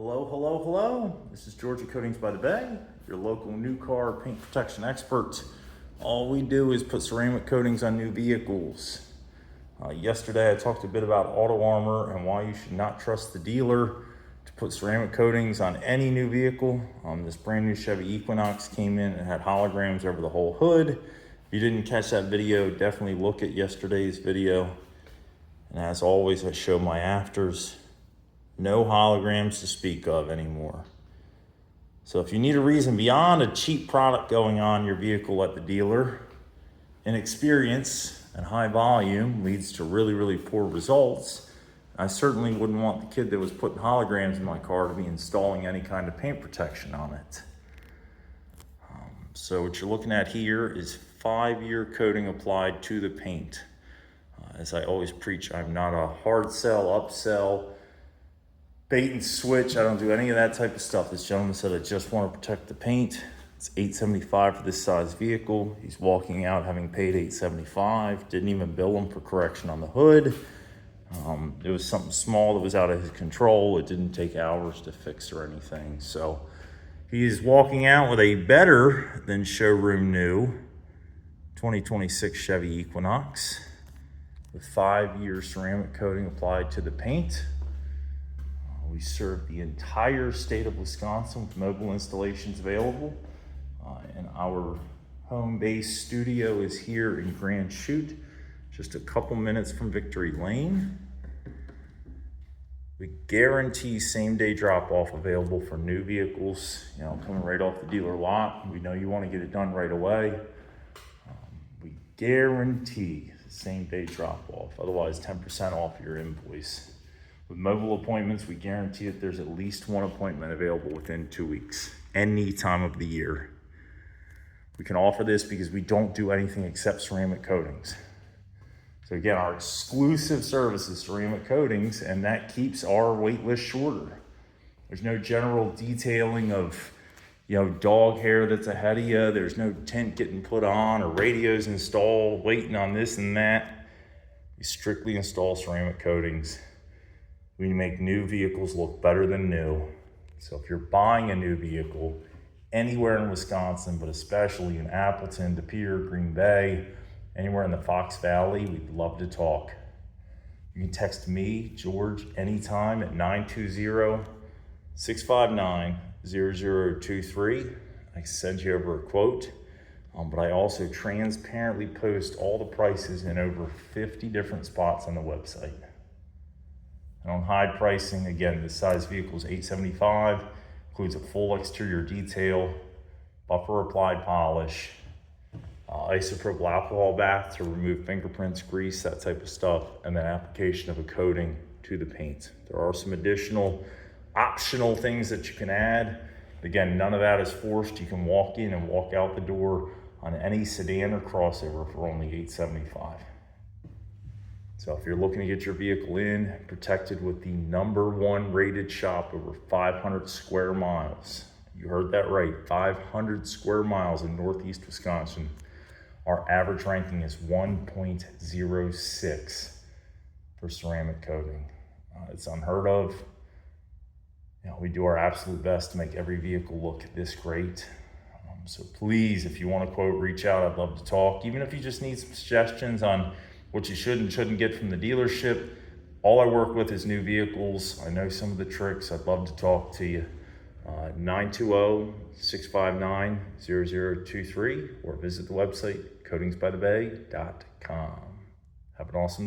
Hello, hello, hello. This is Georgia Coatings by the Bay, your local new car paint protection expert. All we do is put ceramic coatings on new vehicles. Yesterday I talked a bit about Auto Armor and why you should not trust the dealer to put ceramic coatings on any new vehicle. This brand new Chevy Equinox came in and had holograms over the whole hood. If you didn't catch that video, definitely look at yesterday's video. And as always, I show my afters. No holograms to speak of anymore. So if you need a reason beyond a cheap product going on your vehicle at the dealer, inexperience and high volume leads to really poor results. I certainly wouldn't want the kid that was putting holograms in my car to be installing any kind of paint protection on it. So what you're looking at here is 5-year coating applied to the paint. As I always preach, I'm not a hard sell, upsell, bait and switch. I don't do any of that type of stuff. This gentleman said, I just want to protect the paint. It's $875 for this size vehicle. He's walking out having paid $875. Didn't even bill him for correction on the hood. It was something small that was out of his control. It didn't take hours to fix or anything. So he's walking out with a better than showroom new 2026 Chevy Equinox with 5-year ceramic coating applied to the paint. We serve the entire state of Wisconsin with mobile installations available. And our home base studio is here in Grand Chute, just a couple minutes from Victory Lane. We guarantee same-day drop-off available for new vehicles, coming right off the dealer lot. We know you want to get it done right away. We guarantee same-day drop-off, otherwise 10% off your invoice. With mobile appointments, we guarantee that there's at least one appointment available within 2 weeks, any time of the year. We can offer this because we don't do anything except ceramic coatings. So again, our exclusive service is ceramic coatings, and that keeps our wait list shorter. There's no general detailing of dog hair that's ahead of you. There's no tent getting put on or radios installed, waiting on this and that. We strictly install ceramic coatings. We make new vehicles look better than new. So if you're buying a new vehicle anywhere in Wisconsin, but especially in Appleton, De Pere, Green Bay, anywhere in the Fox Valley, we'd love to talk. You can text me, George, anytime at 920-659-0023. I can send you over a quote, but I also transparently post all the prices in over 50 different spots on the website. And on high pricing, again, this size vehicle is $875, includes a full exterior detail, buffer applied polish, isopropyl alcohol bath to remove fingerprints, grease, that type of stuff, and then application of a coating to the paint. There are some additional optional things that you can add. Again, none of that is forced. You can walk in and walk out the door on any sedan or crossover for only $875. So if you're looking to get your vehicle in, protected with the #1 rated shop over 500 square miles. You heard that right, 500 square miles in Northeast Wisconsin. Our average ranking is 1.06 for ceramic coating. It's unheard of. We do our absolute best to make every vehicle look this great. So please, if you want a quote, reach out. I'd love to talk. Even if you just need some suggestions on what you should and shouldn't get from the dealership. All I work with is new vehicles. I know some of the tricks. I'd love to talk to you. 920-659-0023 or visit the website coatingsbythebay.com. Have an awesome day.